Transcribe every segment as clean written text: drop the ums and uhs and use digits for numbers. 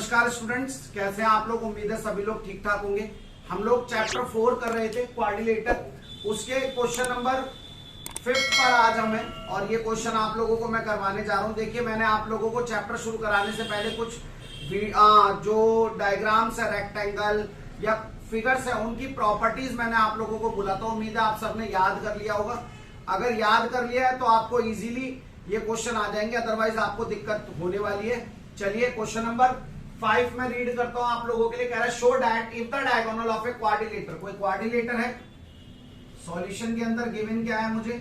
नमस्कार स्टूडेंट्स, कैसे हैं आप लोग। उम्मीद है सभी लोग ठीक ठाक होंगे। हम लोग चैप्टर 4 कर रहे थे क्वाड्रिलेटर, उसके क्वेश्चन नंबर 5 पर आज हमें, और ये क्वेश्चन आप लोगों को मैं करवाने जा रहा हूं। देखिए, मैंने आप लोगों को चैप्टर शुरू कराने से पहले कुछ जो डायग्राम्स है, रेक्टेंगल या फिगर्स है, उनकी प्रॉपर्टीज मैंने आप लोगों को बोला था। उम्मीद है आप सबने याद कर लिया होगा। अगर याद कर लिया है तो आपको इजीली ये क्वेश्चन आ जाएंगे, अदरवाइज आपको दिक्कत होने वाली है। चलिए क्वेश्चन नंबर 5 में रीड करता हूं आप लोगों के लिए। कह रहा है show that if the diagonal of A quadrilateral, कोई क्वाड्रिलेटर है। सॉल्यूशन के अंदर गिवन क्या है मुझे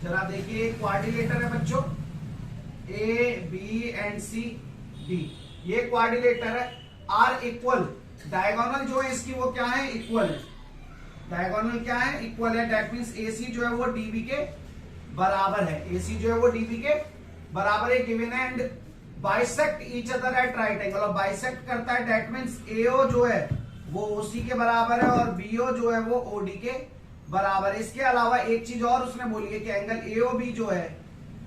जरा देखिए। क्वाड्रिलेटर है बच्चों, A B and C D, ये क्वाड्रिलेटर है। आर इक्वल, डायगोनल जो है इसकी वो क्या है, इक्वल है। डायगोनल क्या है, इक्वल है। दैट मींस एसी जो है वो डीबी के बराबर है। एसी जो है वो डीबी के बराबर है, गिवन है। And bisect each other at right angle, और बाइसेक्ट करता है। दैट मींस एओ जो है वो ओसी के बराबर है और बीओ जो है वो ओडी के बराबर है। इसके अलावा एक चीज और उसने बोली है कि एंगल एओबी जो है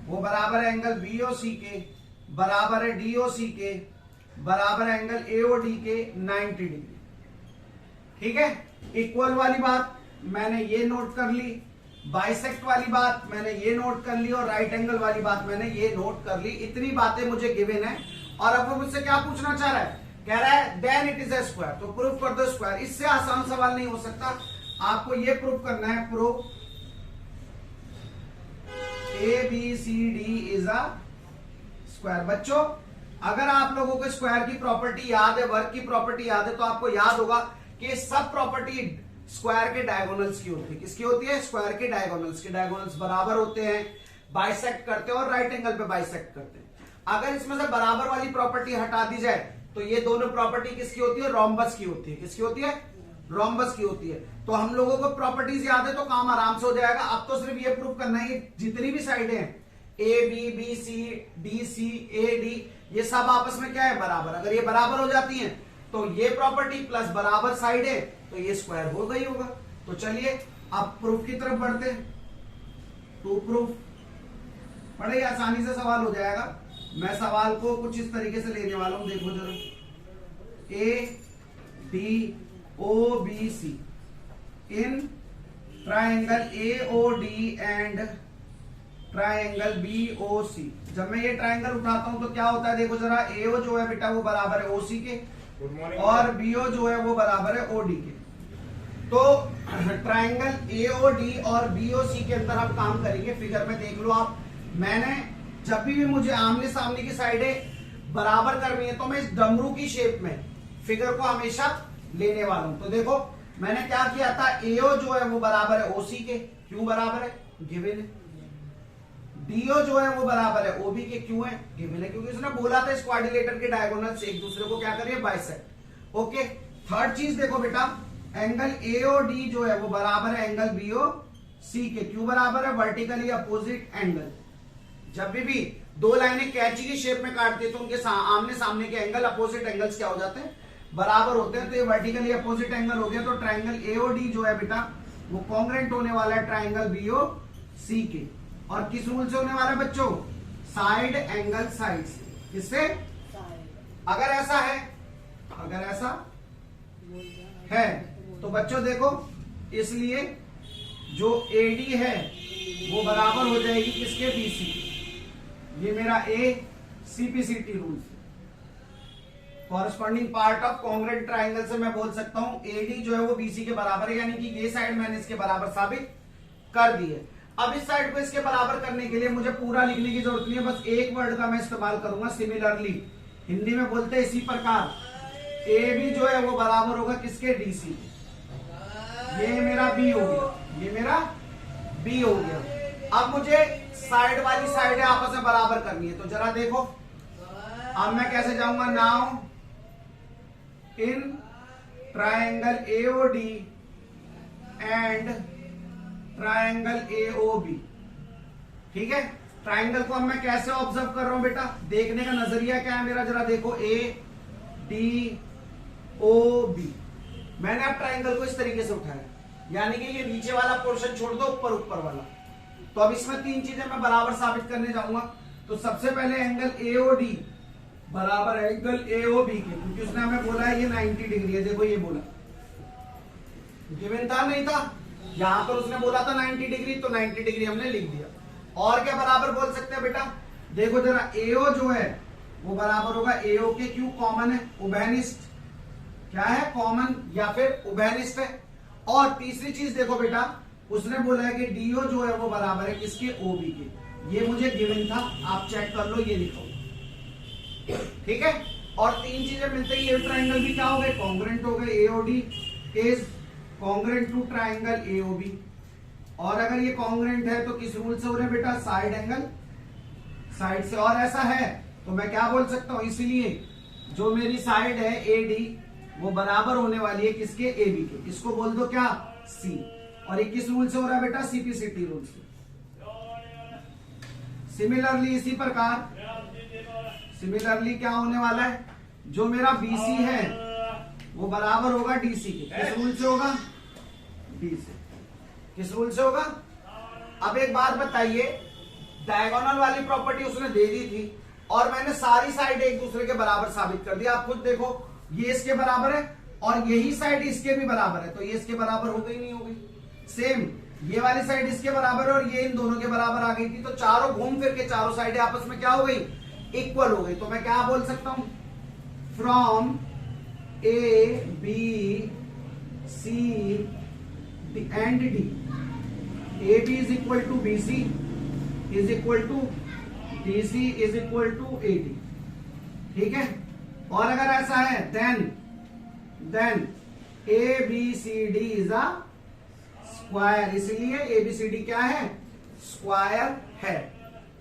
वो बराबर है एंगल बीओसी के, बराबर है डीओसी के, बराबर है एंगल एओडी के 90 डिग्री। ठीक है, इक्वल वाली बात मैंने ये नोट कर ली, बाइसेक्ट वाली बात मैंने ये नोट कर ली, और राइट एंगल वाली बात मैंने ये नोट कर ली। इतनी बातें मुझे गिवन है। और अब वो मुझसे क्या पूछना चाह रहा है, कह रहा है then it is a square, तो प्रूव कर दो स्क्वायर। इससे आसान सवाल नहीं हो सकता। आपको ये प्रूव करना है, prove A B C D is a square. बच्चों, अगर आप लोगों को स्क्वायर की प्रॉपर्टी याद है, वर्ग की प्रॉपर्टी याद है, तो आपको याद होगा कि सब प्रॉपर्टी स्क्वायर के डायगोनल्स की होती है। किसकी होती है, स्क्वायर के डायगोनल्स। के डायगोनल्स बराबर होते हैं, बाइसेक्ट करते हैं और राइट एंगल पे बाइसेक्ट करते हैं। अगर इसमें से बराबर वाली प्रॉपर्टी हटा दी जाए तो ये दोनों प्रॉपर्टी किसकी होती है, रोम्बस की होती है। किसकी होती है, रोम्बस की होती है। तो हम लोगों को प्रॉपर्टीज याद है तो काम आराम से हो जाएगा। अब तो सिर्फ ये प्रूव करना है जितनी भी साइडें हैं, A B, B C, D C, A D, ये सब आपस में क्या है, बराबर। अगर ये बराबर हो जाती हैं तो ये प्रॉपर्टी प्लस बराबर साइड है तो ये स्क्वायर हो गई होगा। तो चलिए अब प्रूफ की तरफ बढ़ते हैं। टू प्रूफ, बड़े ही आसानी से सवाल हो जाएगा। मैं सवाल को कुछ इस तरीके से लेने वाला हूं, देखो जरा। A D O B C in triangle A O D and triangle B O C. जब मैं ये ट्राइंगल उठाता हूं तो क्या होता है, देखो जरा। एओ जो है बेटा वो बराबर है ओसी के, और बीओ जो है वो बराबर है ओडी के। तो ट्राइंगल एओडी और बीओसी के अंदर हम काम करेंगे। फिगर में देख लो आप, मैंने जब भी मुझे आमने सामने की साइडें बराबर करनी है तो मैं इस डमरू की शेप में फिगर को हमेशा लेने वाला हूं। तो देखो मैंने क्या किया था, एओ जो है वो बराबर है ओसी के, क्यों बराबर है, गिवन है। डीओ जो है वो बराबर है ओबी के, क्यों है, गिवन है, क्योंकि उसने बोला था इस क्वाड्रिलेटर के डायगोनल्स एक दूसरे को क्या करिए, बाइसेक्ट। ओके, थर्ड चीज देखो बेटा, एंगल एओडी जो है वो बराबर है एंगल बीओ सी के, क्यों बराबर है, वर्टिकली अपोजिट एंगल। जब भी दो लाइनें कैंची की शेप में काटती है तो उनके आमने सामने के एंगल, अपोजिट एंगल्स क्या हो जाते हैं, बराबर होते हैं। तो ये वर्टिकली अपोजिट एंगल हो गया। तो ट्राइंगल एओडी जो है बेटा वो कॉन्ग्रुएंट होने वाला है ट्राइंगल बीओ सी के। और किस रूल से होने वाला है बच्चों, साइड एंगल साइड से। किससे, अगर ऐसा है, अगर ऐसा है तो बच्चों देखो, इसलिए जो एडी है वो बराबर हो जाएगी किसके, बीसी के। ये मेरा ए सीपीसीटी रूल से, corresponding part of congruent triangle से मैं बोल सकता हूं एडी जो है वो बीसी के बराबर है, यानी कि ये साइड मैंने इसके बराबर साबित कर दी है। अब इस साइड को इसके बराबर करने के लिए मुझे पूरा लिखने की जरूरत नहीं है, बस एक वर्ड का मैं इस्तेमाल करूंगा, सिमिलरली। हिंदी में बोलते हैं इसी प्रकार। ए बी जो है वो बराबर होगा किसके, डीसी। ये मेरा बी हो गया, ये मेरा बी हो गया। अब मुझे साइड वाली साइड आपस में बराबर करनी है। तो जरा देखो, अब मैं कैसे जाऊंगा, now in triangle AOD and triangle AOB. ठीक है, ट्राइंगल को अब मैं कैसे ऑब्जर्व कर रहा हूं बेटा, देखने का नजरिया क्या है मेरा, जरा देखो। ए डी ओ बी, मैंने अब ट्राइंगल को इस तरीके से उठाया, यानी कि ये नीचे वाला पोर्शन छोड़ दो, ऊपर ऊपर वाला। तो अब इसमें तीन चीजें मैं बराबर साबित करने जाऊंगा। तो सबसे पहले एंगल एओडी बराबर है एंगल AOB के, क्योंकि उसने हमें बोला है ये 90 डिग्री है। देखो ये बोला, गिवन था नहीं था, यहां पर उसने बोला था 90 डिग्री, तो 90 डिग्री हमने लिख दिया। और क्या बराबर बोल सकते हैं बेटा, देखो जरा AO जो है वो बराबर होगा AO के, क्यों कॉमन है, उभयनिष्ठ क्या है, कॉमन या फिर उभयनिष्ठ है। और तीसरी चीज देखो बेटा, उसने बोला है कि DO जो है वो बराबर है किसके, OB के। ये मुझे गिवन था, आप चेक कर लो, ये लिखो, ठीक है। और तीन चीजें मिलते ही ये ट्राइंगल भी क्या हो गए, कॉन्ग्रुएंट हो गए। AOD is congruent to triangle AOB। और अगर ये कॉन्ग्रुएंट है तो किस रूल से हो रहे हैं बेटा, साइड एंगल साइड से। और ऐसा है तो मैं क्या बोल सकता हूं, इसीलिए जो मेरी साइड है AD वो बराबर होने वाली है किसके, AB के। इसको बोल दो क्या, C। और ये किस रूल से हो रहा है बेटा, CPCT रूल से। सिमिलरली इसी प्रकार सिमिलरली क्या होने वाला है, जो मेरा BC है वो बराबर होगा DC के। किस रूल से होगा, D से। किस रूल से होगा। अब एक बात बताइए, डायगोनल वाली प्रॉपर्टी उसने दे दी थी और मैंने सारी साइड एक दूसरे के बराबर साबित कर दिया। आप खुद देखो, ये इसके बराबर है और यही साइड इसके भी बराबर है, तो ये इसके बराबर हो गई नहीं हो गई। सेम ये वाली साइड इसके बराबर है और ये इन दोनों के बराबर आ गई थी, तो चारों घूम फिर के चारों साइडें आपस में क्या हो गई, इक्वल हो गई। तो मैं क्या बोल सकता हूं, from ABC and D, AB is equal to BC is equal to DC is equal to AD, ठीक है। और अगर ऐसा है then ABCD is a square, इसलिए ABCD क्या है, स्क्वायर है।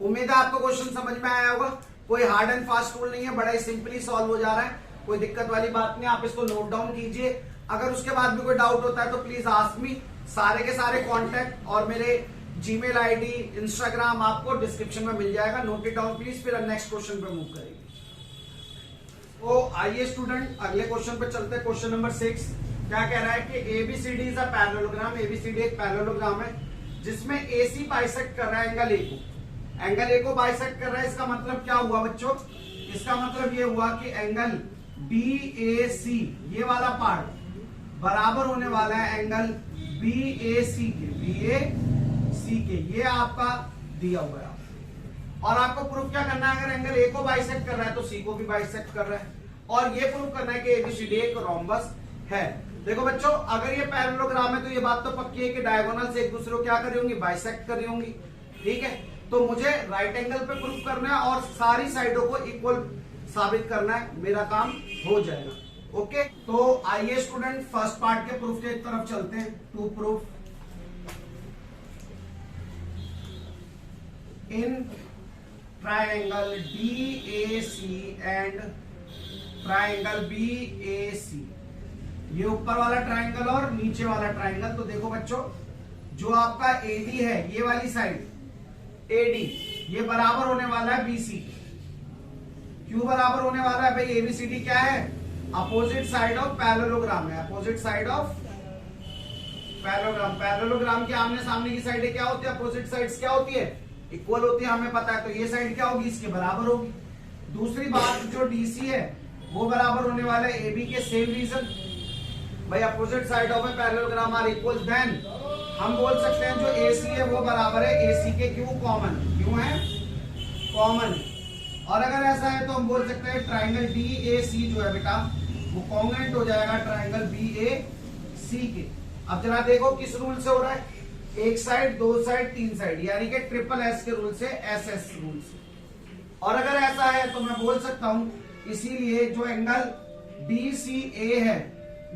उम्मीद है आपको क्वेश्चन समझ में आया होगा। कोई हार्ड एंड फास्ट रूल नहीं है, बड़ा ही सिंपली सॉल्व हो जा रहा है, कोई दिक्कत वाली बात नहीं। आप इसको नोट डाउन कीजिए, अगर उसके बाद भी कोई डाउट होता है तो प्लीज आस्क मी। सारे के सारे कॉन्टैक्ट और मेरे जीमेल ID, इंस्टाग्राम आपको डिस्क्रिप्शन में मिल जाएगा, नोट इट डाउन प्लीज। फिर नेक्स्ट क्वेश्चन पे मूव करेंगे। तो आइए स्टूडेंट अगले क्वेश्चन पे चलते हैं। क्वेश्चन नंबर 6 क्या कह रहा है कि ABCD is a parallelogram. ABCD एक पैरेललोग्राम है जिसमें AC बाइसेक्ट कर रहा है एंगल A को। एंगल A को बाइसेक्ट कर रहा है, इसका मतलब क्या हुआ बच्चों, इसका मतलब ये हुआ कि एंगल BAC ये वाला पार्ट बराबर होने वाला है एंगल BAC के। ये आपका दिया हुआ है। और आपको प्रूफ क्या करना है, अगर एंगल A को बाइसेक्ट कर रहा है तो C को भी बाइसेक्ट कर रहा है। और ये प्रूफ करना है कि ABCD एक रोम्बस है। देखो बच्चों, अगर ये पैरेललोग्राम है तो ये बात तो पक्की है कि डायगोनल से एक दूसरे को क्या कर रही होंगी, बाइसेक्ट कर रही होंगी, ठीक है। तो मुझे राइट एंगल पे प्रूफ करना है और सारी साइडों को इक्वल साबित करना है, मेरा काम हो जाएगा। ओके, तो आइए स्टूडेंट फर्स्ट पार्ट के प्रूफ की तरफ चलते हैं। To proof in triangle DAC and triangle BAC, ये ऊपर वाला ट्राइंगल और नीचे वाला ट्राइंगल। तो देखो बच्चों, जो आपका AD है, ये वाली साइड AD, ये बराबर होने वाला है BC। क्यों बराबर होने वाला है भाई, ABCD क्या है, अपोजिट साइड ऑफ पैरेललोग्राम है। Opposite side of parallelogram, parallelogram के आमने सामने की साइडें क्या होती है, अपोजिट साइड्स क्या होती है, इक्वल होती है, हमें पता है। तो ये साइड क्या होगी, इसके बराबर होगी। दूसरी बात, जो DC है वो बराबर होने वाला है AB के। सेम रीजन भाई, opposite side of a parallelogram are equal, then हम बोल सकते हैं जो AC है वो बराबर है AC के। क्यों, कॉमन, क्यों है, कॉमन है। और अगर ऐसा है तो हम बोल सकते हैं ट्राइंगल DAC जो है बेटा वो कॉन्ग्रुएंट हो जाएगा ट्राइंगल BAC के। अब जरा देखो किस रूल से हो रहा है, एक साइड, दो साइड, तीन साइड, यानी कि ट्रिपल S के रूल से, SS रूल से। और अगर ऐसा है तो मैं बोल सकता हूं, इसीलिए जो एंगल DCA है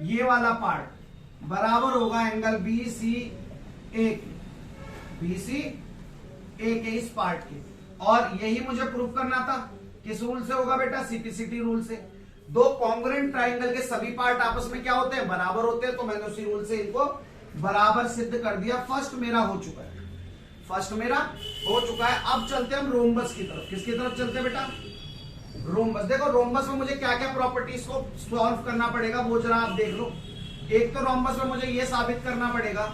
ये वाला पार्ट बराबर होगा एंगल BCA के, इस पार्ट के। और यही मुझे प्रूव करना था, किस रूल से होगा बेटा, CPCT रूल से। दो कॉन्ग्रुएंट ट्राइंगल के सभी पार्ट आपस में क्या होते हैं, बराबर होते हैं। तो मैंने उसी रूल से इनको बराबर सिद्ध कर दिया। फर्स्ट मेरा हो चुका है, फर्स्ट मेरा हो चुका है। अब चलते हैं हम रोम्बस की तरफ। किसकी तरफ चलते हैं बेटा, रोम्बस। देखो रोम्बस में मुझे क्या क्या प्रॉपर्टीज को सॉल्व करना पड़ेगा वो जरा आप देख लो। एक तो रोम्बस में मुझे ये साबित करना पड़ेगा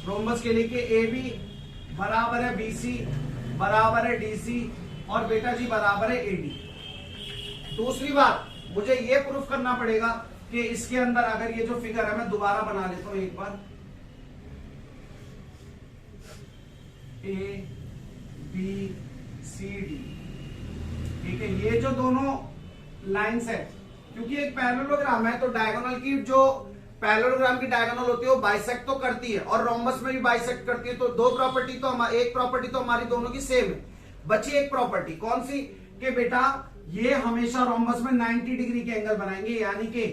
रोम्बस के लिए कि AB बराबर है BC बराबर है DC और बेटा जी बराबर है AD। दूसरी बात, मुझे ये प्रूफ करना पड़ेगा कि इसके अंदर अगर ये जो फिगर है, मैं दोबारा बना लेता हूं एक बार, ए बी सी डी, ठीक है, ये जो दोनों लाइंस है, क्योंकि एक पैरेललोग्राम है तो डायगोनल की जो पैरेललोग्राम की डायगोनल होती है वो बाइसेक्ट तो करती है और रोम्बस में भी बाइसेक्ट करती है। तो दो प्रॉपर्टी तो एक प्रॉपर्टी तो हमारी दोनों की सेम है। बची एक प्रॉपर्टी, कौन सी? कि बेटा ये हमेशा रोम्बस में 90 डिग्री के एंगल बनाएंगे, यानी कि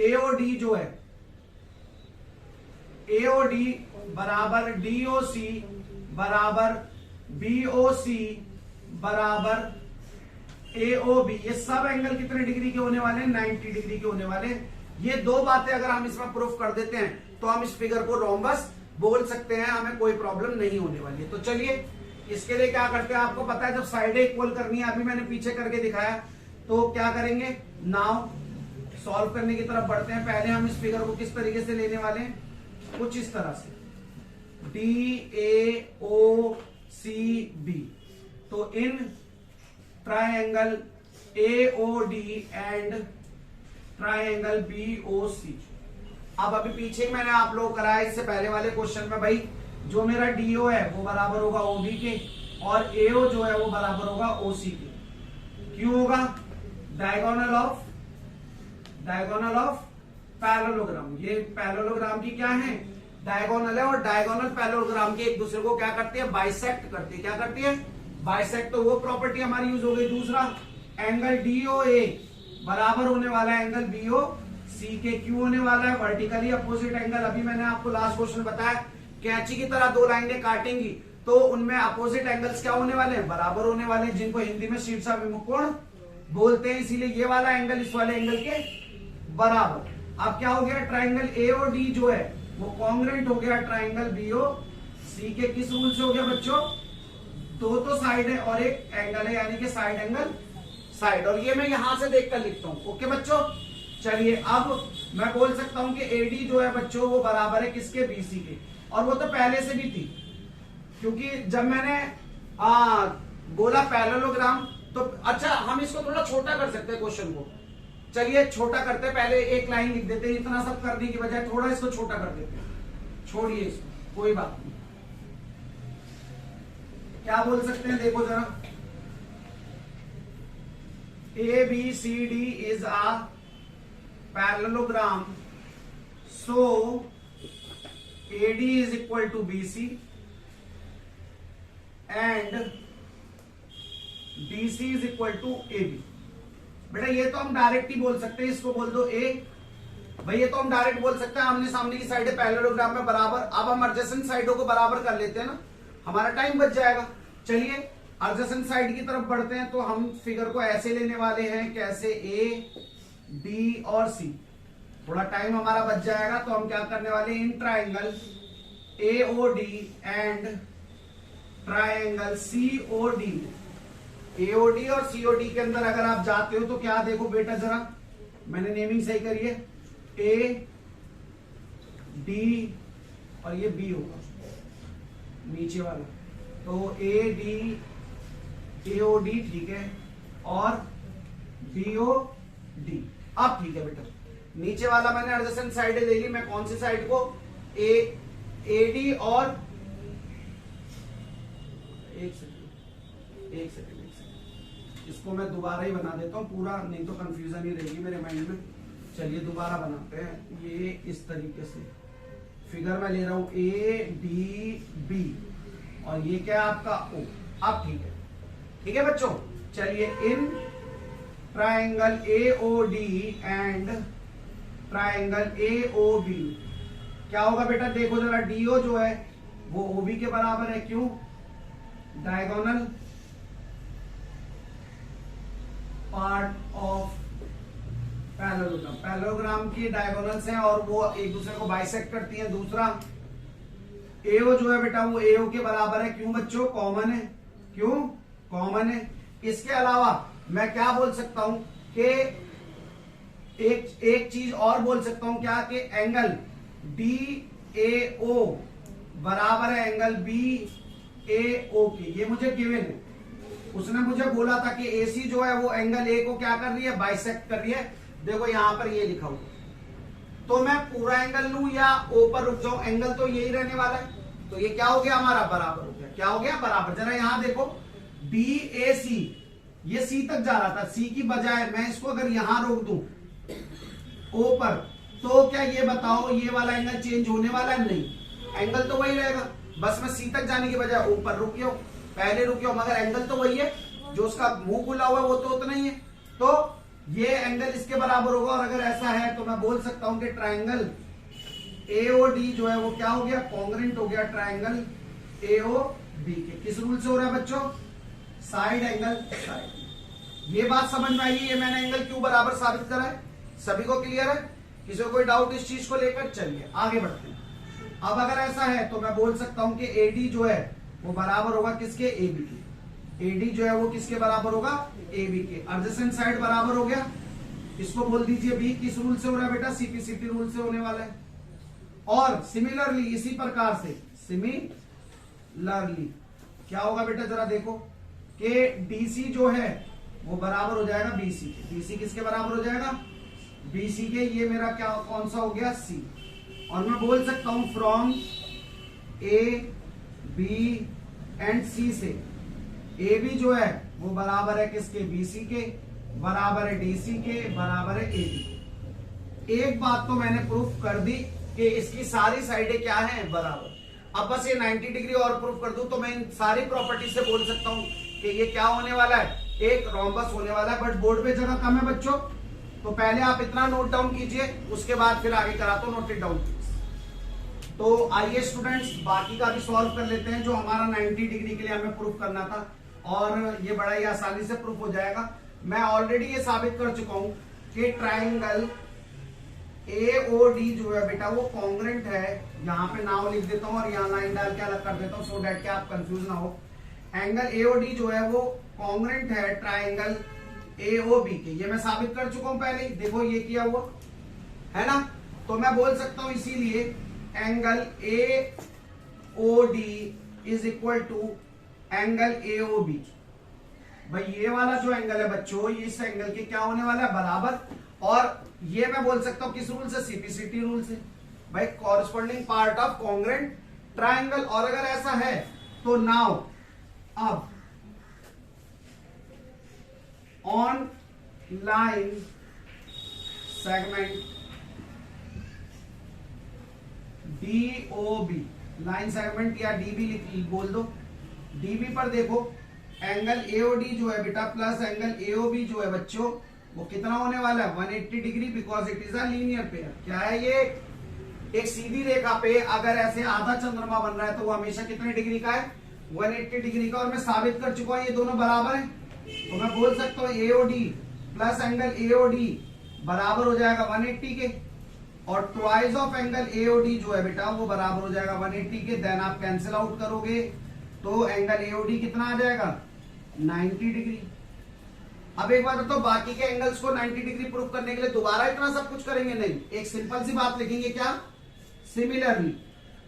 एओडी जो है, एओडी बराबर डीओसी बराबर बीओसी बराबर एओबी, ये सब एंगल कितने डिग्री के होने वाले हैं? 90 डिग्री के होने वाले हैं। ये दो बातें अगर हम इसमें प्रूफ कर देते हैं तो हम इस फिगर को रोम्बस बोल सकते हैं, हमें कोई प्रॉब्लम नहीं होने वाली है। तो चलिए इसके लिए क्या करते हैं, आपको पता है जब साइडें इक्वल करनी है, अभी मैंने पीछे करके दिखाया, तो क्या करेंगे, नाउ सॉल्व करने की तरफ बढ़ते हैं। पहले हम इस फिगर को किस तरीके से लेने वाले हैं, कुछ इस तरह से, D A O C B, तो in triangle AOD and triangle BOC. अब अभी पीछे मैंने आप लोग कराया इससे पहले वाले क्वेश्चन में, भाई जो मेरा डीओ है वो बराबर होगा ओबी के और एओ जो है वो बराबर होगा ओसी के। क्यों होगा? डायगोनल ऑफ पैरेललोग्राम, ये पैरेललोग्राम की क्या है? डायगोनल है, और डायगोनल पैरेललोग्राम के एक दूसरे को क्या करती है? बाइसेक्ट करती है। क्या करती है? बाइसेक्ट। तो वो प्रॉपर्टी हमारी यूज हो गई। दूसरा, एंगल डीओए बराबर होने वाला है एंगल बीओ सी के। क्यों होने वाला है? Vertically opposite angle. अभी मैंने आपको लास्ट क्वेश्चन बताया, कैंची की तरह दो लाइनें काटेंगी तो उनमें अपोजिट एंगल्स क्या होने वाले हैं? बराबर होने वाले हैं, जिनको हिंदी में शीर्षाभिमुख कोण बोलते हैं। इसीलिए ये वाला एंगल इस वाले एंगल के बराबर। अब क्या हो गया? ट्राइंगल एओडी जो है वो कॉन्ग्रुएंट हो गया ट्राइंगल बीओ सी के। किस रूल से हो गया बच्चों? दो तो साइड है और एक एंगल है, यानी कि साइड एंगल साइड। और ये मैं यहां से देखकर लिखता हूं। ओके बच्चों, चलिए अब मैं बोल सकता हूं कि एडी जो है बच्चों वो बराबर है किसके? बीसी के। और वो तो पहले से भी थी, क्योंकि जब मैंने बोला पैरेललोग्राम, तो अच्छा हम इसको थोड़ा छोटा कर सकते हैं क्वेश्चन को। चलिए छोटा करते हैं, पहले एक लाइन लिख देते हैं, इतना सब करने की बजाय थोड़ा इसको छोटा कर देते हैं। छोड़िए इसको, कोई बात नहीं। क्या बोल सकते हैं, देखो जरा, A B C D is a parallelogram, so AD is equal to BC and DC is equal to AB। बेटा ये तो हम डायरेक्ट ही बोल सकते हैं, इसको बोल दो A। भाई ये तो हम डायरेक्ट बोल सकते हैं, आमने सामने की साइडें पैरेललोग्राम में बराबर। अब हम एडजेसेंट साइडों को बराबर कर लेते हैं ना, हमारा टाइम बच जाएगा। चलिए एडजेसेंट साइड की तरफ बढ़ते हैं। तो हम फिगर को ऐसे लेने वाले हैं, कैसे? A D और C। थोड़ा टाइम हमारा बच जाएगा, तो हम क्या करने वाले हैं, in triangle AOD and triangle COD. AOD और सीओडी के अंदर अगर आप जाते हो तो क्या देखो बेटा, जरा मैंने नेमिंग सही करी है, ए डी और ये बी होगा नीचे वाला, तो ए डी एओडी, ठीक है, और बीओ डी। अब ठीक है बेटा, नीचे वाला मैंने एडजेसेंट साइड ले ली। मैं कौन सी साइड को? एडी और एक सेकंड, इसको मैं दोबारा ही बना देता हूं पूरा, नहीं तो कंफ्यूजन ही रहेगी मेरे माइंड में। चलिए दोबारा बनाते हैं। ये इस तरीके से फिगर मैं ले रहा हूं, ए डी बी, और ये क्या है आपका? ओ। अब ठीक है, ठीक है बच्चों। चलिए in triangle AOD and triangle AOB क्या होगा बेटा? देखो जरा, डीओ जो है वो ओबी के बराबर है। क्यों? Diagonal part of parallelogram. Parallelogram की डायगोनल्स हैं और वो एक दूसरे को बाइसेक्ट करती हैं। दूसरा, एओ जो है बेटा वो एओ के बराबर है। क्यों बच्चों? कॉमन है। क्यों? कॉमन है। इसके अलावा मैं क्या बोल सकता हूं कि एक चीज और बोल सकता हूं, क्या? कि एंगल डी ए ओ बराबर है एंगल बी ए ओ के। ये मुझे गिवन है। उसने मुझे बोला था कि AC जो है वो एंगल A को क्या कर रही है, बाइसेक्ट कर रही है। देखो यहां पर ये लिखा हुआ, तो मैं पूरा एंगल लूं या O पर रुक जाऊं, एंगल तो यही रहने वाला है। तो ये क्या हो गया हमारा, बराबर हो गया। क्या हो गया, बराबर। जरा यहां देखो, BAC ये C तक जा रहा था, C की बजाय मैं इसको अगर यहां रोक दूं O पर, तो क्या ये बताओ ये वाला एंगल चेंज होने वाला है? नहीं, एंगल तो वही रहेगा। बस मैं C तक जाने की बजाय O पर रुक गया हूं, पहले रुक गया हूं, मगर एंगल तो वही है, जो उसका मुंह खुला हुआ है वो तो उतना ही है। तो ये एंगल इसके बराबर होगा। और अगर ऐसा है तो मैं बोल सकता हूं कि ट्राइंगल AOD जो है वो क्या हो गया, कॉन्ग्रेंट हो गया ट्राइंगल AOB के। किस रूल से हो रहा है बच्चों, साइड एंगल साइड। ये बात समझ में आई है, ये मैंने एंगल क्यों बराबर साबित करा है, सभी को क्लियर है? किसी को कोई डाउट इस चीज को लेकर? चलिए आगे बढ़ते हैं। अब अगर ऐसा है तो मैं बोल सकता हूं कि AD जो है वो बराबर होगा किसके, AB के। AD जो है वो किसके बराबर होगा, AB के। एडजेसेंट साइड बराबर हो गया, इसको बोल दीजिए B। किस रूल से हो रहा है बेटा, CPCT रूल से होने वाला है। और सिमिलरली इसी प्रकार से सिमिलरली क्या होगा बेटा, जरा देखो कि DC जो है वो बराबर हो जाएगा BC के। BC किसके बराबर हो जाएगा, BC के। ये मेरा क्या कौन सा हो गया, C। और मैं बोल सकता हूं from A B and C से AB जो है वो बराबर है किसके, BC के, बराबर है DC के, बराबर है AB। एक बात तो मैंने प्रूफ कर दी कि इसकी सारी साइडें क्या हैं, बराबर। अब बस ये 90 डिग्री और प्रूफ कर दूं तो मैं इन सारी प्रॉपर्टी से बोल सकता हूं कि ये क्या होने वाला है, एक रोम्बस होने वाला है। बट बोर्ड पे जगह कम है बच्चों, तो पहले आप इतना नोट डाउन कीजिए, उसके बाद फिर आगे कराता हूं, नोट इट डाउन। तो आइए स्टूडेंट्स बाकी का भी सॉल्व कर लेते हैं, जो हमारा 90 डिग्री के लिए हमें प्रूफ करना था, और ये बड़ा ही आसानी से प्रूफ हो जाएगा। मैं ऑलरेडी ये साबित कर चुका हूं कि ट्राइंगल AOD जो है बेटा वो कॉन्ग्रेंट है। यहां पे नाम लिख देता हूं और यहां लाइन डाल के अलग कर देता हूं, सो दैट कि आप कंफ्यूज ना हो। एंगल AOD जो है वो कॉन्ग्रेंट है ट्राइंगल AOB के। ये मैं साबित कर चुका हूं पहले ही, देखो ये किया हुआ है ना। तो मैं बोल सकता हूं इसीलिए angle AOD is equal to angle AOB। भाई ये वाला जो एंगल है बच्चों, ये इस एंगल के क्या होने वाला है, बराबर। और ये मैं बोल सकता हूं किस रूल से, CPCT रूल से। भाई corresponding part of congruent triangle. और अगर ऐसा है तो नाउ अब on line segment DOB, line segment या DB बोल दो, DB पर देखो एंगल AOD जो है बेटा प्लस एंगल AOB जो है बच्चों वो कितना होने वाला है, 180 degree, because it is a linear pair. क्या है ये, एक सीधी रेखा पे अगर ऐसे आधा चंद्रमा बन रहा है तो वो हमेशा कितने डिग्री का है, 180 डिग्री का। और मैं साबित कर चुका हूं ये दोनों बराबर हैं, तो मैं बोल सकता हूं AOD प्लस एंगल AOD बराबर हो जाएगा 180 के, और ट्वाइस ऑफ एंगल AOD जो है बेटा वो बराबर हो जाएगा 180 के। देन आप कैंसिल आउट करोगे तो एंगल AOD कितना आ जाएगा, 90 डिग्री। अब एक बात बताओ, बाकी के एंगल्स को 90 डिग्री प्रूफ करने के लिए दोबारा इतना सब कुछ करेंगे नहीं, एक सिंपल सी बात लिखेंगे, क्या, सिमिलरली।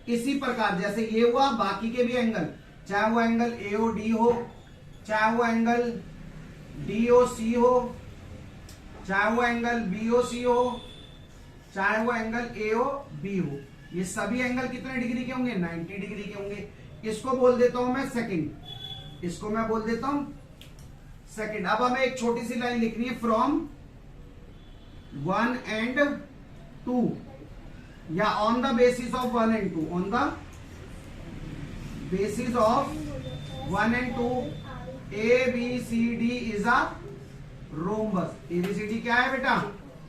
इसी प्रकार जैसे ये हुआ, बाकी के भी एंगल, चाहे वो एंगल AOD हो, चाहे वो एंगल DOC हो, चाहे वो एंगल BOC हो, चाहे वो एंगल AOB हो, ये सभी एंगल कितने डिग्री के होंगे, 90 डिग्री के होंगे। इसको बोल देता हूं मैं सेकंड, इसको मैं बोल देता हूं सेकंड। अब हमें एक छोटी सी लाइन लिखनी है, फ्रॉम 1 and 2, या on the basis of 1 and 2, on the basis of 1 and 2 ABCD is a rhombus. ABCD क्या है बेटा,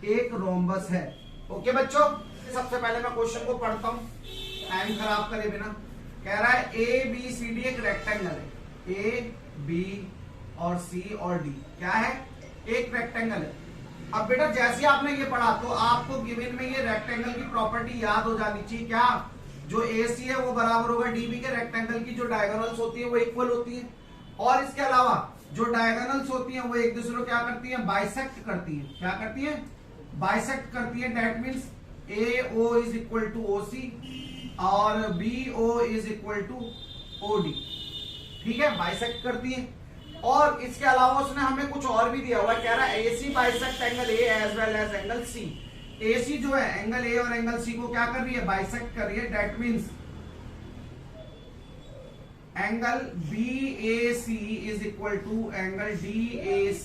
एक रोम्बस है। ओके बच्चों, सबसे पहले मैं क्वेश्चन को पढ़ता हूं टाइम खराब करे बिना। कह रहा है ABCD एक रेक्टेंगल है, A B और C और D क्या है, एक रेक्टेंगल है। अब बेटा जैसे आपने ये पढ़ा तो आपको गिवन में ये रेक्टेंगल की प्रॉपर्टी याद हो जानी चाहिए, क्या, जो AC है वो बराबर होगा DB के। रेक्टेंगल की जो डायगोनल्स होती है वो इक्वल होती है, और इसके अलावा जो डायगोनल्स होती हैं वो एक दूसरे को क्या करती हैं, बाइसेक्ट करती हैं। क्या करती हैं, बाइसेक्ट करती है। That means AO is equal to OC और BO is equal to OD। ठीक है, बाइसेक्ट करती है। और इसके अलावा उसने हमें कुछ और भी दिया हुआ है, कह रहा है AC bisect angle A as well as angle C। AC जो है एंगल A और एंगल C को क्या कर रही है, बाइसेक्ट कर रही है। That means angle BAC is equal to angle DAC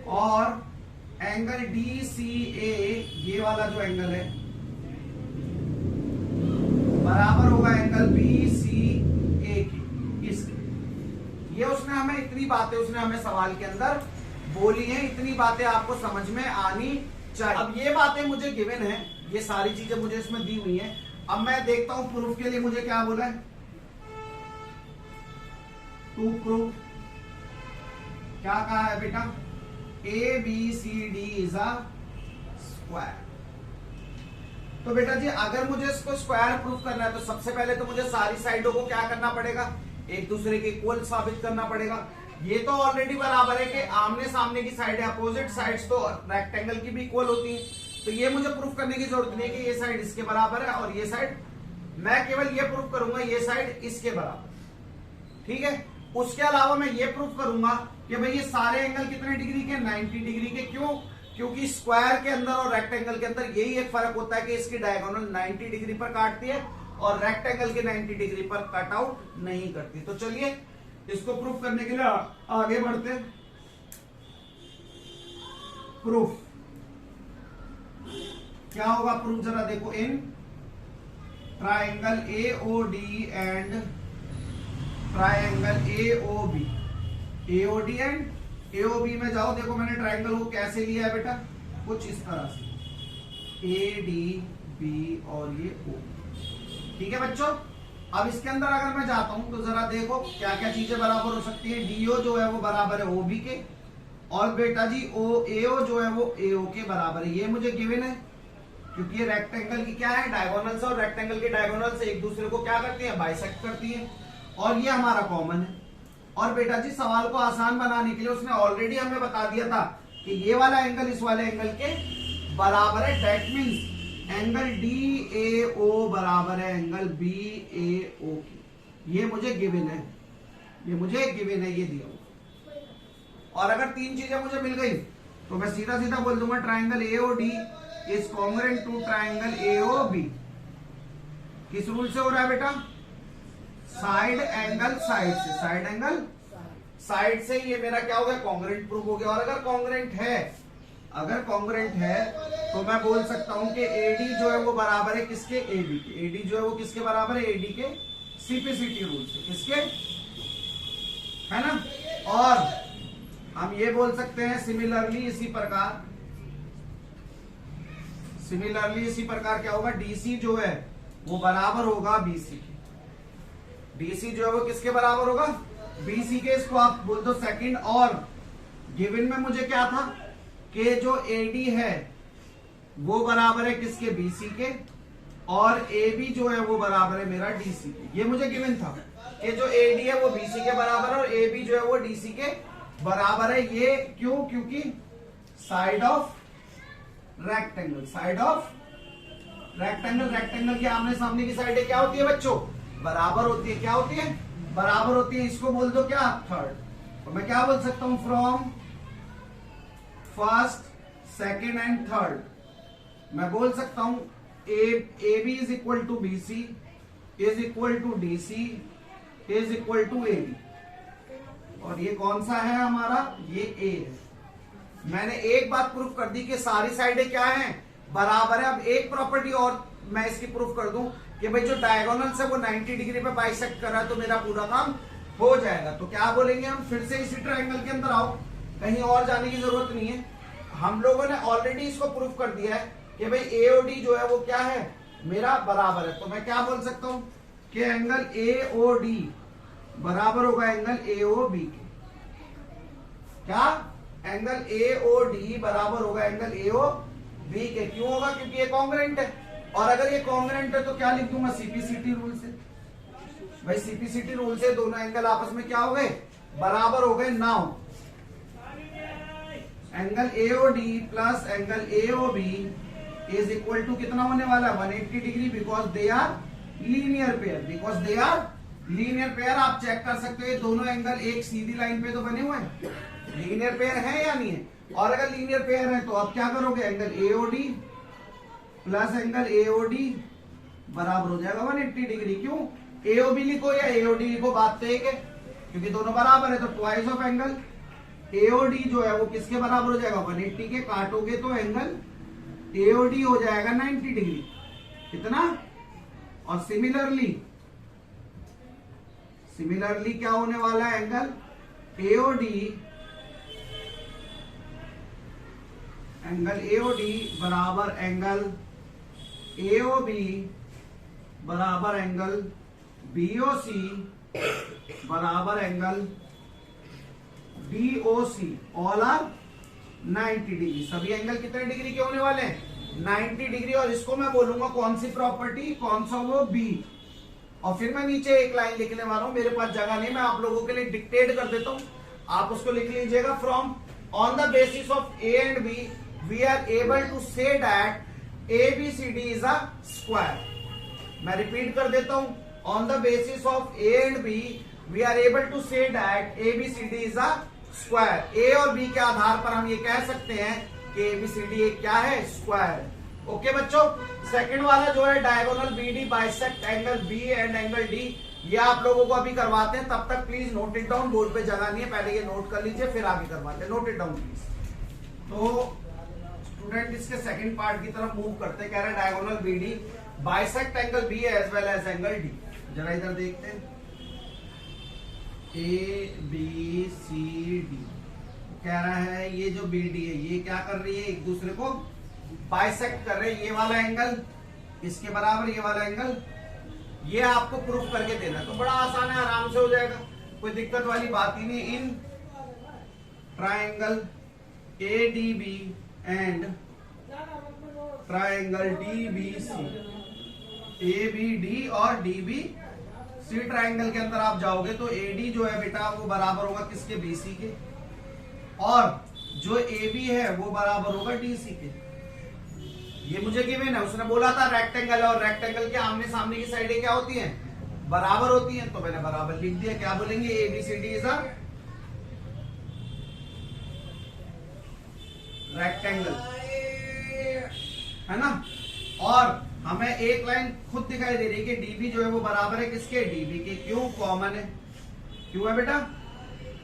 और एंगल DCA ये वाला जो एंगल है बराबर होगा एंगल BCA की, इसके। ये उसने हमें इतनी बातें उसने हमें सवाल के अंदर बोली हैं, इतनी बातें आपको समझ में आनी चाहिए। अब ये बातें मुझे गिवन है, ये सारी चीजें मुझे इसमें दी हुई हैं। अब मैं देखता हूं प्रूफ के लिए मुझे क्या बोला है, टू प्रूफ क्या कहा है बेटा, ABCD इज अ स्क्वायर। तो बेटा जी अगर मुझे इसको स्क्वायर प्रूफ करना है तो सबसे पहले तो मुझे सारी साइडों को क्या करना पड़ेगा, एक दूसरे के इक्वल साबित करना पड़ेगा। ये तो ऑलरेडी बराबर है कि आमने सामने की साइड है, अपोजिट साइड्स तो रेक्टेंगल की भी इक्वल होती है, तो ये मुझे प्रूफ करने की जरूरत नहीं है कि ये साइड इसके बराबर है और ये साइड, मैं केवल ये प्रूफ करूंगा ये साइड इसके बराबर। ठीक है, उसके अलावा मैं ये प्रूफ करूंगा कि भाई ये सारे एंगल कितने डिग्री के, 90 डिग्री के। क्यों, क्योंकि स्क्वायर के अंदर और रेक्टेंगल के अंदर यही एक फर्क होता है कि इसकी डायगोनल 90 डिग्री पर काटती है और रेक्टेंगल के 90 डिग्री पर कट आउट नहीं करती। तो चलिए इसको प्रूफ करने के लिए आगे बढ़ते हैं। प्रूफ क्या होगा, प्रूफ जरा देखो, in triangle AOD and triangle AOB, AOD and AOB में जाओ, देखो मैंने ट्राइंगल को कैसे लिया है बेटा, कुछ इस तरह से ADB और ये O। ठीक है बच्चों, अब इसके अंदर अगर मैं जाता हूं तो जरा देखो क्या क्या चीजें बराबर हो सकती है। DO जो है वो बराबर है OB के और बेटा जी AO जो है वो AO के बराबर है। ये मुझे गिवन है क्योंकि ये रेक्टेंगल की क्या है, डायगोनल से, और रेक्टेंगल के डायगोनल से एक दूसरे को क्या करती है, बाइसेक्ट करती है, और ये हमारा कॉमन है। और बेटा जी सवाल को आसान बनाने के लिए उसने ऑलरेडी हमें बता दिया था कि ये वाला एंगल इस वाले एंगल के बराबर है। दैट मीन्स एंगल DAO बराबर है एंगल BAO की। ये मुझे गिवन है, ये मुझे गिवन है, ये दिया हुआ। और अगर तीन चीजें मुझे मिल गई तो मैं सीधा सीधा बोल दूंगा triangle AOD is congruent to triangle AOB। किस रूल से हो रहा है बेटा, साइड एंगल साइड से, साइड एंगल साइड से ये मेरा क्या हो गया, कॉन्ग्रुएंट प्रूफ हो गया। और अगर कॉन्ग्रुएंट है, अगर कॉन्ग्रुएंट है तो मैं बोल सकता हूं कि AD जो है वो बराबर है किसके, AB के। AD जो है वो किसके बराबर है, AD के CPCT रूल से, किसके, है ना। और हम ये बोल सकते हैं सिमिलरली इसी प्रकार, सिमिलरली इसी प्रकार क्या होगा, DC जो है वो बराबर होगा BC के। DC जो है वो किसके बराबर होगा, BC के। इसको आप बोल दो सेकंड। और गिवन में मुझे क्या था कि जो AD है वो बराबर है किसके, BC के, और AB जो है वो बराबर है मेरा DC के। ये मुझे गिवन था कि जो AD है वो BC के बराबर है और AB जो है वो DC के बराबर है। ये क्यों, क्योंकि side of rectangle, side of rectangle, rectangle के आमने सामने की साइड क्या होती है बच्चों, बराबर होती है। क्या होती है, बराबर होती है। इसको बोल दो क्या, थर्ड। तो मैं क्या बोल सकता हूं, from first, second and third मैं बोल सकता हूं AB is equal to BC is equal to DC is equal to AB। और ये कौन सा है हमारा, ये A है। मैंने एक बात प्रूफ कर दी कि सारी साइडें क्या हैं, बराबर है। अब एक प्रॉपर्टी और मैं इसकी प्रूफ कर दूं कि भाई जो डायगोनल से वो 90 डिग्री पे बाइसेक्ट कर रहा है तो मेरा पूरा काम हो जाएगा। तो क्या बोलेंगे हम, फिर से इसी ट्रायंगल के अंदर आओ, कहीं और जाने की जरूरत नहीं है। हम लोगों ने ऑलरेडी इसको प्रूफ कर दिया है कि भाई AOD जो है वो क्या है, मेरा बराबर है। तो मैं क्या बोल सकता हूं कि एंगल AOD बराबर होगा एंगल AOB के। क्या, एंगल AOD बराबर होगा एंगल AOB के। क्यों होगा, क्योंकि ये कॉन्ग्रुएंट है। और अगर ये कॉन्ग्रुएंट है तो क्या लिख दूंगा, CPCT रूल से। भाई CPCT रूल से दोनों एंगल आपस में क्या हो गए, बराबर हो गए। Now angle AOD plus angle AOB is equal to कितना होने वाला है, 180 degree, because they are linear pair, because they are linear pair आप चेक कर सकते हो, ये दोनों एंगल एक सीधी लाइन पे तो बने हुए हैं, लीनियर पेयर है या नहीं है? और अगर लीनियर पेयर है तो आप क्या करोगे, angle AOD plus angle AOD बराबर हो जाएगा 180 डिग्री। क्यों? एओबी लिखो या एओडी लिखो, बात तो एक है, क्योंकि दोनों बराबर है, तो ट्वाइस ऑफ एंगल एओडी जो है वो किसके बराबर हो जाएगा, 180 के। काटोगे तो एंगल एओडी हो जाएगा 90 डिग्री, कितना? और सिमिलरली क्या होने वाला है, एंगल एओडी बराबर एंगल एओबी बराबर एंगल बीओसी बराबर angle DOC, all are 90 degree. सभी एंगल कितने डिग्री के होने वाले हैं, 90 डिग्री। और इसको मैं बोलूंगा कौन सी प्रॉपर्टी, कौन सा, वो बी। और फिर मैं नीचे एक लाइन लिखने वाला हूं, मेरे पास जगह नहीं, मैं आप लोगों के लिए डिक्टेट कर देता हूं, आप उसको लिख लीजिएगा। From on the basis of A and B we are able to say that ABCD is a square. मैं रिपीट कर देता हूं, on the basis of A and B we are able to say that ABCD is a square. A और B के आधार पर हम ये कह सकते हैं कि ABCD एक क्या है, स्क्वायर। ओके बच्चों, सेकंड वाला जो है diagonal BD bisect angle B and angle D, ये आप लोगों को अभी करवाते हैं, तब तक please note it down, board पे जगह नहीं है, पहले ये नोट कर लीजिए फिर आगे करवाते हैं, नोट इट डाउन प्लीज। तो स्टूडेंट इसके सेकंड पार्ट की तरफ मूव करते हैं, कह रहे हैं diagonal BD bisect angle B as well as angle D। जरा इधर देखते हैं, ABCD कह रहा है ये जो BD है ये क्या कर रही है, एक दूसरे को बाइसेक्ट कर रहे हैं, ये वाला एंगल इसके बराबर, ये वाला एंगल, ये आपको प्रूफ करके देना, तो बड़ा आसान है, आराम से हो जाएगा, कोई दिक्कत वाली बात ही नहीं। In triangle ADB and triangle DBC, ABD और DBC ट्राइंगल के अंदर आप जाओगे तो AD जो है बेटा वो बराबर होगा किसके, BC के, और जो AB है वो बराबर होगा DC के। ये मुझे गिवन है, उसने बोला था रेक्टेंगल, और रेक्टेंगल के आमने सामने की साइडें क्या होती हैं, बराबर होती हैं, तो मैंने बराबर लिख दिया। क्या बोलेंगे, ABCD इज अ रेक्टेंगल, है ना। और हमें एक लाइन खुद दिखाई दे रही है कि DB जो है वो बराबर है किसके, DB के। क्यों, कॉमन है, क्यों है बेटा,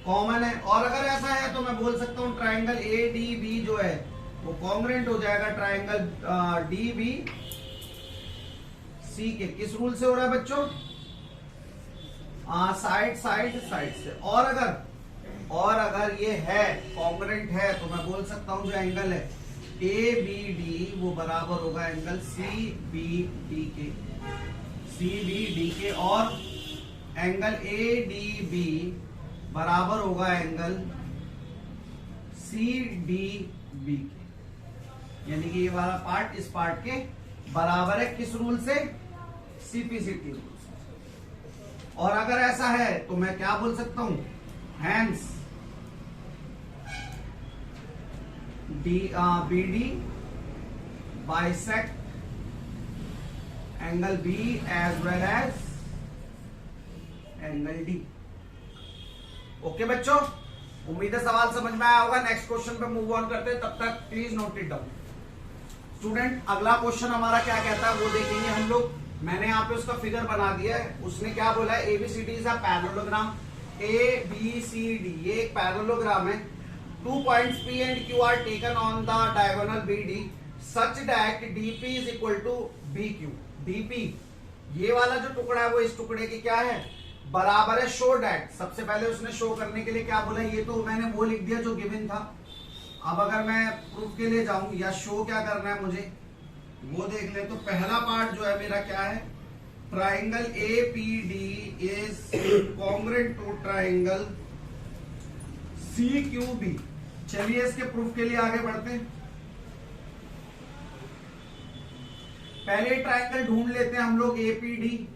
कॉमन है। और अगर ऐसा है तो मैं बोल सकता हूं ट्राइंगल ADB जो है वो कॉन्ग्रुएंट हो जाएगा ट्राइंगल DBC के। किस रूल से हो रहा है बच्चों, साइड से। और अगर ये है कॉन्ग्रुएंट है तो मैं बोल सकता हूं जो एंगल है ABD वो बराबर होगा एंगल CBD के, और एंगल ADB बराबर होगा एंगल CDB के, यानी कि ये वाला पार्ट इस पार्ट के बराबर है, किस रूल से, CPCT रूल से। और अगर ऐसा है तो मैं क्या बोल सकता हूं, hence BD bisect angle B as well as angle D। Okay बच्चों, उम्मीद है सवाल समझ में आया होगा। नेक्स्ट क्वेश्चन पे मूव ऑन करते हैं, तब तक please note it down. Student अगला क्वेश्चन हमारा क्या कहता है वो देखेंगे हम लोग। मैंने यहाँ पे उसका फिगर बना दिया है, उसने क्या बोला है, ABCD is a parallelogram. ABCD ये एक पैरेललोग्राम है, 2 points P and Q are taken on the diagonal BD such that DP is equal to BQ। DP ये वाला जो टुकड़ा है वो इस टुकड़े की क्या है, बराबर है, शो डैट। सबसे पहले उसने शो करने के लिए क्या बोला, ये तो मैंने वो लिख दिया जो गिवन था। अब अगर मैं प्रूफ के लिए जाऊं या शो क्या करना है मुझे वो देख ले, तो पहला पार्ट जो है मेरा क्या है, triangle APD is congruent to triangle CQB। चलिए इसके प्रूफ के लिए आगे बढ़ते हैं। पहले ट्राइंगल ढूंढ लेते हैं हम लोग, APD,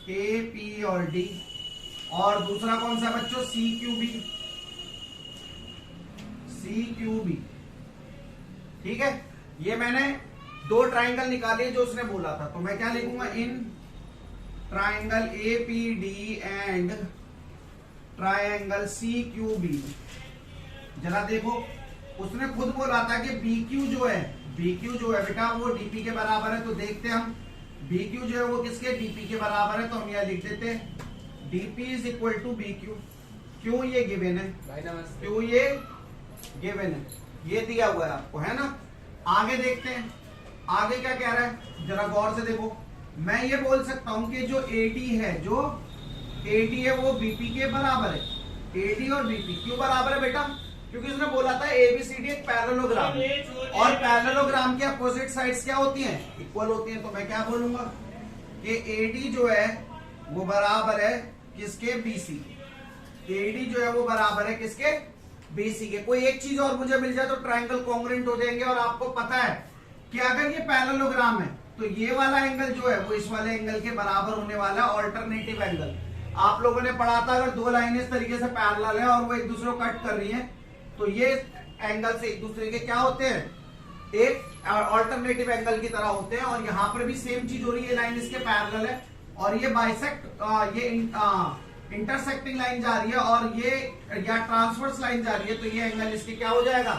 AP और D, और दूसरा कौन सा बच्चों, CQB। ठीक है, ये मैंने 2 ट्राइंगल निकाले जो उसने बोला था, तो मैं क्या लिखूंगा, in triangle A P D and triangle C Q B. जरा देखो, उसने खुद बोला था कि बी क्यू जो है बेटा वो डीपी के बराबर है। तो देखते हैं हम, बी क्यू जो है वो किसके, डीपी के बराबर है। तो हम यह लिख देते हैं DP is equal to B Q. क्यों ये गिवन है भाई, नमस्ते। क्यों ये गिवन है, ये दिया हुआ है आपको, है ना। आगे देखते हैं, आगे क्या कह रहा है, जरा गौर से देखो। मैं ये बोल सकता हूं कि जो एडी है वो बीपी के बराबर है। एडी और बीपी क्यों बराबर है बेटा, क्योंकि उसने बोला था एबीसीडी एक पैरेललोग्राम और पैरेललोग्राम के अपोजिट साइड्स क्या होती हैं, इक्वल होती हैं। तो मैं क्या बोलूंगा कि एडी जो है वो बराबर है किसके, बीसी। एडी जो है वो बराबर है किसके, बीसी के। कोई एक चीज और मुझे मिल जाए तो ट्रायंगल कॉन्ग्रुएंट हो जाएंगे। और आपको पता है कि अगर ये पैरेललोग्राम है तो ये वाला एंगल जो है वो इस वाले एंगल के बराबर होने वाला है, ऑल्टरनेटिव एंगल। आप लोगों ने पढ़ा था, अगर दो लाइनें इस तरीके से पैरेलल है और वो एक दूसरे को कट कर रही है तो ये एंगल से एक दूसरे के क्या होते हैं, एक ऑल्टरनेटिव एंगल की तरह होते हैं। और यहाँ पर भी सेम चीज हो रही है, लाइन इसके पैरेलल है और ये बाइसेक्ट ये इंटरसेक्टिंग लाइन जा रही है और ये या ट्रांसवर्स लाइन जा रही है। तो ये एंगल इसके क्या हो जाएगा,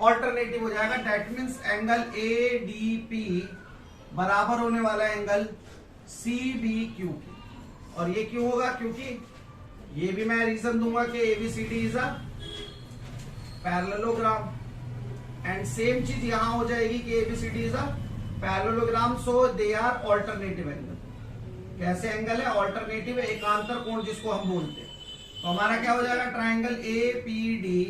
ऑल्टरनेटिव हो जाएगा। That means angle A D P बराबर होने वाला एंगल सी बी क्यू। और ये क्यों होगा, क्योंकि ये भी मैं रीजन दूंगा कि ABCD is a parallelogram. And same चीज यहां हो जाएगी कि ABCD is a parallelogram, so they are alternative angle. कैसे एंगल है, ऑल्टरनेटिव एकांतर कोण जिसको हम बोलते हैं। तो हमारा क्या हो जाएगा, triangle A P D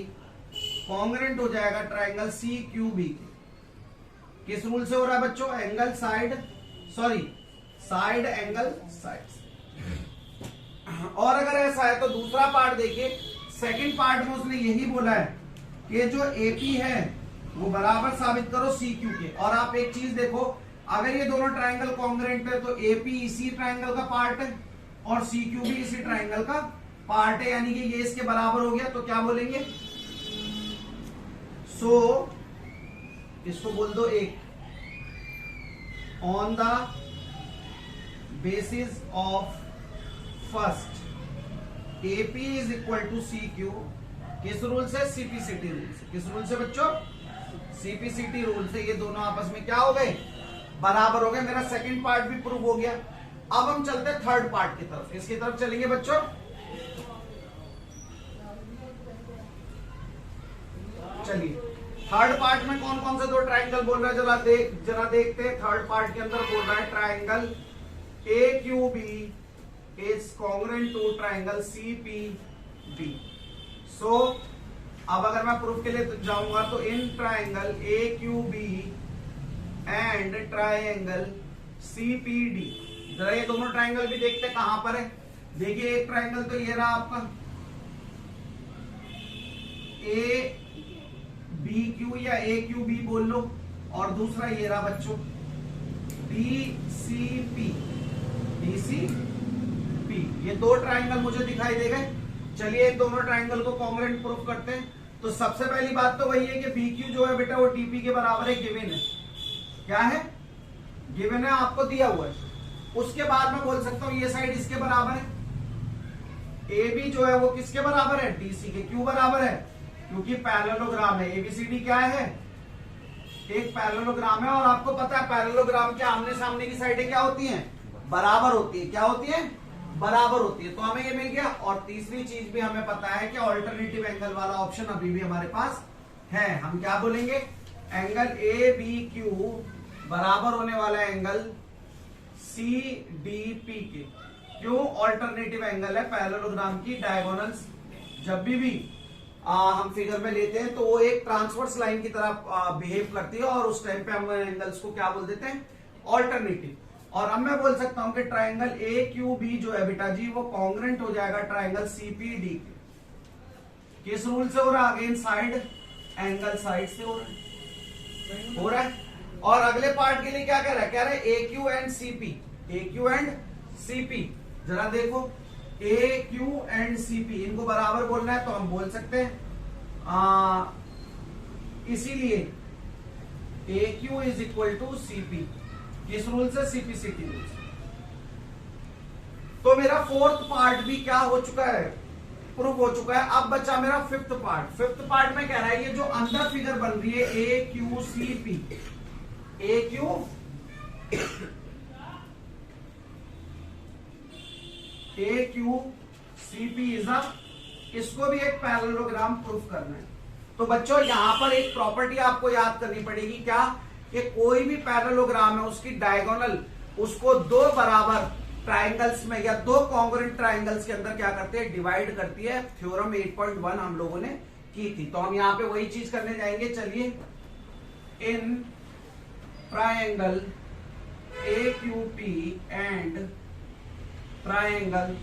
congruent हो जाएगा ट्राइंगल सी क्यू बी के। किस रूल से हो रहा है बच्चों, एंगल साइड एंगल साइड। और अगर ऐसा है तो दूसरा पार्ट देखिए, सेकंड पार्ट में उसने यही बोला है कि जो एपी है वो बराबर साबित करो सी क्यू के। और आप एक चीज देखो, अगर ये दोनों ट्राइंगल कॉन्ग्रुएंट है तो एपी इसी ट्राइंगल का पार्ट है और सी क्यू भी इसी ट्राइंगल का पार्ट है, यानी कि ये इसके बराबर हो गया। तो क्या बोलेंगे, सो इसको बोल दो एक, on the basis of first AP is equal to C Q. किस रूल से, सीपीसीटी रूल से। किस रूल से बच्चों, सीपीसीटी रूल से। ये दोनों आपस में क्या हो गए, बराबर हो गए। मेरा सेकंड पार्ट भी प्रूव हो गया। अब हम चलते हैं थर्ड पार्ट की तरफ। किसकी तरफ चलेंगे बच्चों, चलिए थर्ड पार्ट में कौन कौन से दो ट्राइंगल बोल रहा है, जरा देखते हैं। थर्ड पार्ट के अंदर बोल रहा है triangle A Q B is congruent to triangle C P B. So अब अगर मैं प्रूफ के लिए जाऊंगा तो in triangle A Q B and triangle C P D, जरा ये दोनों ट्राइंगल भी देखते कहां पर है। देखिए एक ट्राइंगल तो ये रहा आपका ए बी क्यू या ए क्यू बी बोल लो, और दूसरा ये रहा बच्चों डी सी पी। ये दो ट्राइंगल मुझे दिखाई दे गए। चलिए इन दोनों ट्राइंगल को कॉन्ग्रुएंट प्रूफ करते हैं। तो सबसे पहली बात तो वही है कि बी क्यू जो है बेटा वो टीपी के बराबर है, गिवन है। क्या है, गिवन है, आपको दिया हुआ है। उसके बाद मैं बोल सकता हूं ये साइड इसके बराबर है, ए बी जो है वो किसके बराबर है, डीसी के। क्यों बराबर है, क्योंकि पैरेललोग्राम है। एबीसीडी क्या है, एक पैरेललोग्राम है। और आपको पता है पैरेललोग्राम के आमने सामने की साइडें क्या होती हैं, बराबर होती है। क्या होती है, बराबर होती है। तो हमें ये मिल गया। और तीसरी चीज भी हमें पता है कि ऑल्टरनेटिव एंगल वाला ऑप्शन अभी भी हमारे पास है। हम क्या बोलेंगे, एंगल ए बी क्यू बराबर होने वाला एंगल सी डी पी के। क्यों, ऑल्टरनेटिव एंगल है। पैरेललोग्राम की डायगोनल्स जब भी हम फिगर में लेते हैं तो वो एक ट्रांसवर्स लाइन की तरह बिहेव करती है और उस टाइम पे हम एंगल्स को क्या बोल देते हैं, ऑल्टरनेटिव। और अब मैं बोल सकता हूं कि ट्राइंगल ए क्यू बी जो है बेटा जी वो कॉन्ग्रुएंट हो जाएगा ट्राइंगल सीपीडी के। किस रूल से हो रहा है, अगेन साइड एंगल साइड से हो रहा है। और अगले पार्ट के लिए क्या कह रहा है, कह रहा है A Q and CP. A Q and CP, जरा देखो ए क्यू एंड सीपी इनको बराबर बोलना है तो हम बोल सकते हैं इसीलिए A Q is equal to CP. किस रूल से, सीपीसीटी रूल से। तो मेरा फोर्थ पार्ट भी क्या हो चुका है, प्रूव हो चुका है। अब बचा मेरा फिफ्थ पार्ट। फिफ्थ पार्ट में कह रहा है ये जो अंदर फिगर बन रही है A Q C P, A Q C P is a, इसको भी एक पैरेललोग्राम प्रूफ करना है। तो बच्चों यहां पर एक प्रॉपर्टी आपको याद करनी पड़ेगी, क्या, कि कोई भी पैरेललोग्राम है उसकी डायगोनल उसको दो बराबर ट्राइंगल्स में या दो कॉन्ग्रुएंट ट्राइंगल्स के अंदर क्या करते हैं, डिवाइड करती है। थ्योरम 8.1 हम लोगों ने की थी, तो हम यहां पे वही चीज करने जाएंगे। चलिए, in triangle AQP and triangle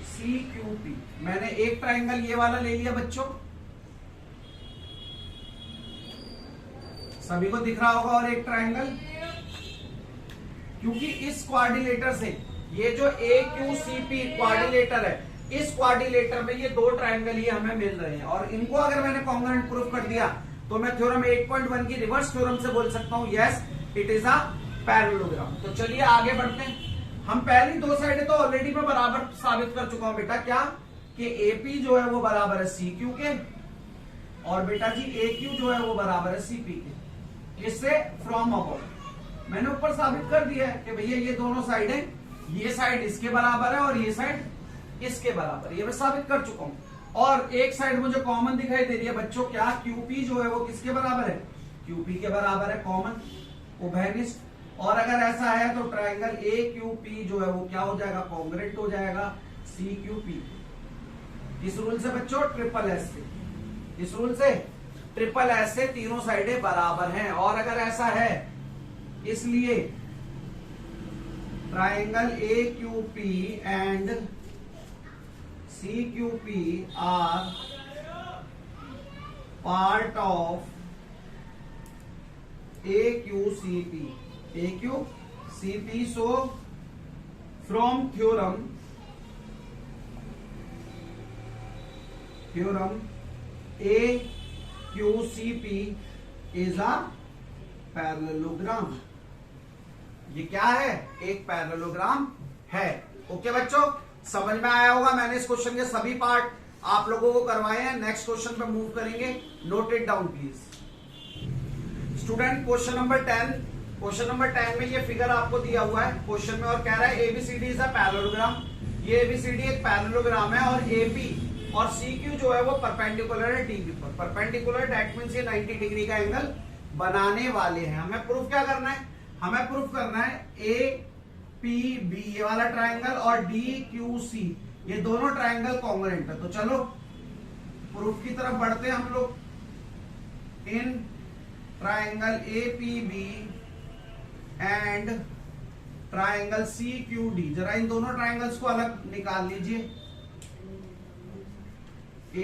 CQP, मैंने एक ट्राइंगल ये वाला ले लिया बच्चों, सभी को दिख रहा होगा, और एक ट्राइंगल, क्योंकि इस क्वाड्रिलेटर से ये जो AQCP क्वाड्रिलेटर है, इस क्वाड्रिलेटर में ये दो ट्राइंगल ये हमें मिल रहे हैं, और इनको अगर मैंने कॉन्ग्रुएंट प्रूफ कर दिया तो मैं थ्योरम 8.1 की रिवर्स थ्योरम से बोल सकता हूं yes it is a parallelogram. तो चलिए आगे बढ़ते हैं। हम पहली दो साइडें तो ऑलरेडी मैं बराबर साबित कर चुका हूं बेटा, क्या, कि AP जो है वो बराबर है CQ के, और बेटा जी AQ जो है वो बराबर है CP के। इससे फ्रॉम अबव मैंने ऊपर साबित कर दिया है कि भैया ये दोनों साइडें, ये साइड इसके बराबर है और ये साइड इसके बराबर, ये मैं साबित कर चुका हूं। और एक साइड मुझे कॉमन दिखाई दे रही है बच्चों, क्या, QP जो है वो किसके बराबर है, QP के बराबर है, कॉमन उभयनिष्ठ। और अगर ऐसा है तो ट्राइंगल AQP जो है वो क्या हो जाएगा, कॉन्ग्रुएंट हो जाएगा CQP। किस रूल से बच्चों, ट्रिपल एस से। किस रूल से, ट्रिपल एस से तीनों साइडें बराबर हैं। और अगर ऐसा है, इसलिए triangle AQP and CQP are part of AQCP, so from theorem AQCP is a parallelogram. ये क्या है, एक पैरेललोग्राम है। ओके बच्चों, समझ में आया होगा। मैंने इस क्वेश्चन के सभी पार्ट आप लोगों को करवाए हैं। नेक्स्ट क्वेश्चन पे मूव करेंगे, note it down please student. Question number 10, question number 10 में ये फिगर आपको दिया हुआ है क्वेश्चन में, और कह रहा है ABCD इज अ पैरेललोग्राम। ये ABCD एक पैरेललोग्राम है, और AP और CQ जो है वो परपेंडिकुलर है DB पर। परपेंडिकुलर दैट मींस ये 90 डिग्री का एंगल बनाने वाले हैं। हमें प्रूफ क्या करना है, हमें प्रूफ करना है APB ये वाला ट्राइंगल और DQC ये दोनों ट्राइंगल कॉन्ग्रुएंट है। तो चलो प्रूफ की तरफ बढ़ते हैं हम लोग। In triangle APB and triangle CQD, जरा इन दोनों ट्राइंगल्स को अलग निकाल लीजिए, A,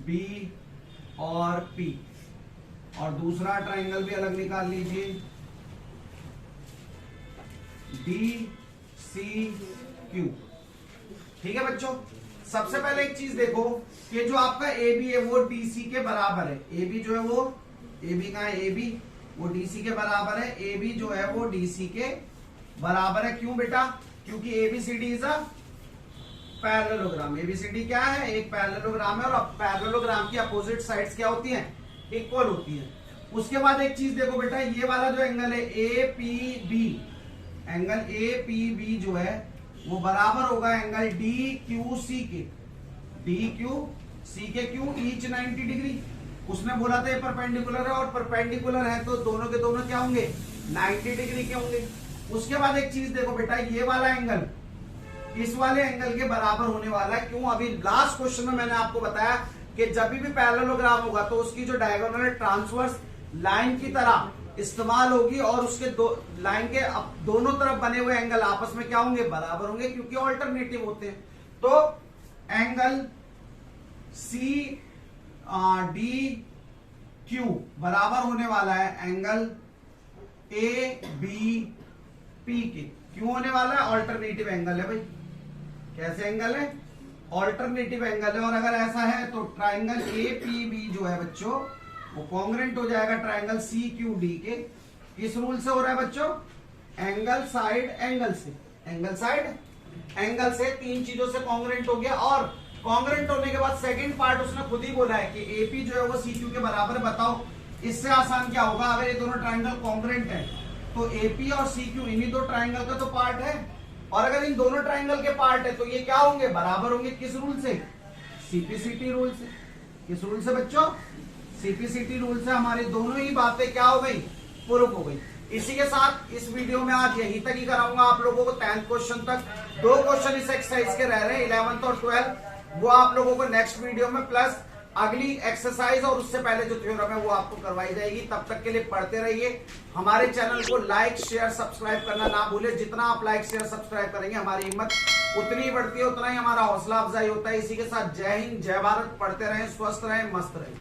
B और P, और दूसरा ट्राइंगल भी अलग निकाल लीजिए, DCQ। ठीक है बच्चों, सबसे पहले एक चीज देखो कि जो आपका AB है वो DC के बराबर है। AB जो है वो, AB का है, AB वो DC के बराबर है, AB जो है वो DC के बराबर है। क्यों बेटा, क्योंकि ABCD is a parallelogram. ABCD क्या है, एक पैरेललोग्राम है, और पैरेललोग्राम की अपोजिट साइड्स क्या होती हैं, इक्वल होती हैं। उसके बाद एक चीज देखो बेटा, ये वाला जो एंगल है APB, एंगल APB जो है वो बराबर होगा एंगल DQC के। DQC के क्यों, ईच 90 डिग्री। उसने बोला था ये परपेंडिकुलर है, और परपेंडिकुलर है तो दोनों के दोनों क्या होंगे, 90 डिग्री के होंगे। उसके बाद एक चीज देखो बेटा, ये वाला एंगल इस वाले एंगल के बराबर होने वाला है। क्यों, अभी लास्ट क्वेश्चन में मैंने आपको बताया कि जब भी पैरेललोग्राम होगा तो उसकी जो डायगोनल ट्रांसवर्स लाइन की तरह इस्तेमाल होगी, और उसके लाइन के दोनों तरफ बने हुए एंगल आपस में क्या होंगे, बराबर होंगे, क्योंकि ऑल्टरनेटिव होते हैं। तो एंगल CDQ बराबर होने वाला है एंगल ABP के। क्यों होने वाला है, ऑल्टरनेटिव एंगल है भाई। कैसे एंगल है, ऑल्टरनेटिव एंगल है। और अगर ऐसा है तो ट्राइंगल APB जो है बच्चों वो कॉन्ग्रुएंट हो जाएगा ट्राइंगल CQD के। किस रूल से हो रहा है बच्चों, एंगल साइड एंगल से, एंगल साइड एंगल से, 3 चीजों से कॉन्ग्रेंट हो गया। और कॉन्ग्रेंट होने के बाद सेकंड पार्ट उसने खुद ही बोला है कि एपी जो है वो सीक्यू के बराबर। बताओ इससे आसान क्या होगा, अगर ये दोनों ट्राइंगल कॉन्ग्रेंट है तो एपी और सीक्यू इन्हीं दो ट्राइंगल का तो पार्ट है, और अगर इन दोनों ट्राइंगल के पार्ट है तो ये क्या होंगे, बराबर होंगे। किस रूल से, सीपीसीटी रूल से। किस रूल से बच्चों, सीपीसीटी रूल से हमारी दोनों ही बातें क्या हो गई, प्रूफ हो गई। इसी के साथ इस वीडियो में आज यहीं तक ही कराऊंगा आप लोगों को 10th क्वेश्चन तक। 2 क्वेश्चन इस एक्सरसाइज के रह रहे हैं, 11th और 12th, वो आप लोगों को नेक्स्ट वीडियो में, प्लस अगली एक्सरसाइज और उससे पहले जो थ्योरम है वो आपको करवाई जाएगी। तब तक के लिए पढ़ते रहिए। हमारे चैनल को लाइक शेयर सब्सक्राइब करना ना भूले। जितना आप लाइक शेयर सब्सक्राइब करेंगे हमारी हिम्मत उतनी ही बढ़ती है, उतना ही हमारा हौसला अफजाई होता है। इसी के साथ जय हिंद, जय भारत। पढ़ते रहें, स्वस्थ रहें, मस्त रहें।